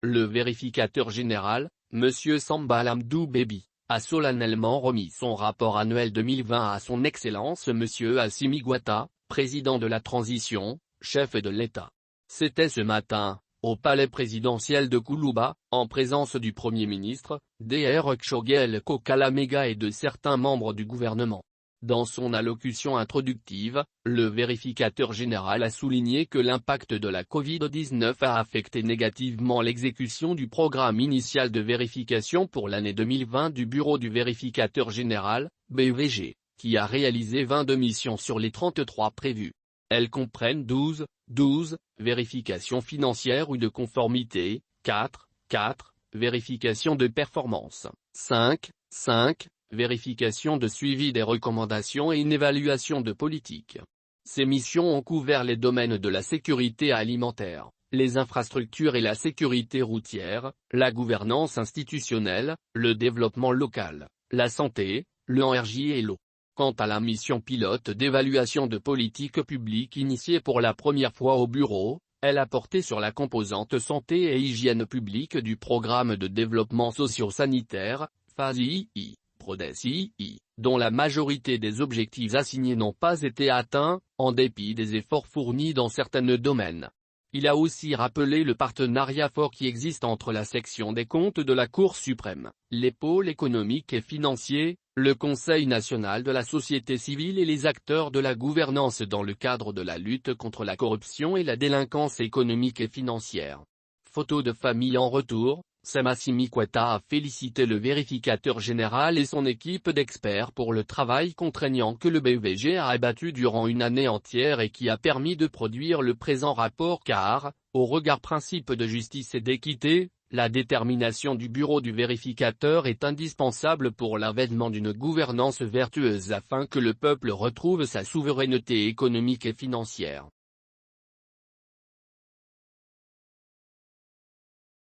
Le vérificateur général, M. Samba Lamdou Bébi, a solennellement remis son rapport annuel 2020 à son Excellence M. Assimi Goïta, président de la transition, chef de l'État. C'était ce matin, au palais présidentiel de Koulouba, en présence du Premier ministre, Dr Tchogel Kokalamega et de certains membres du gouvernement. Dans son allocution introductive, le vérificateur général a souligné que l'impact de la Covid-19 a affecté négativement l'exécution du programme initial de vérification pour l'année 2020 du Bureau du vérificateur général, BVG, qui a réalisé 22 missions sur les 33 prévues. Elles comprennent 12 vérifications financières ou de conformité, 4 vérifications de performance, 5 vérification de suivi des recommandations et une évaluation de politique. Ces missions ont couvert les domaines de la sécurité alimentaire, les infrastructures et la sécurité routière, la gouvernance institutionnelle, le développement local, la santé, l'énergie et l'eau. Quant à la mission pilote d'évaluation de politique publique initiée pour la première fois au bureau, elle a porté sur la composante santé et hygiène publique du programme de développement socio-sanitaire, PHASI, dont la majorité des objectifs assignés n'ont pas été atteints, en dépit des efforts fournis dans certains domaines. Il a aussi rappelé le partenariat fort qui existe entre la section des comptes de la Cour suprême, les pôles économiques et financiers, le Conseil national de la société civile et les acteurs de la gouvernance dans le cadre de la lutte contre la corruption et la délinquance économique et financière. Photo de famille en retour. Sam Assimi Goïta a félicité le vérificateur général et son équipe d'experts pour le travail contraignant que le BVG a abattu durant une année entière et qui a permis de produire le présent rapport car, au regard principe de justice et d'équité, la détermination du bureau du vérificateur est indispensable pour l'avènement d'une gouvernance vertueuse afin que le peuple retrouve sa souveraineté économique et financière.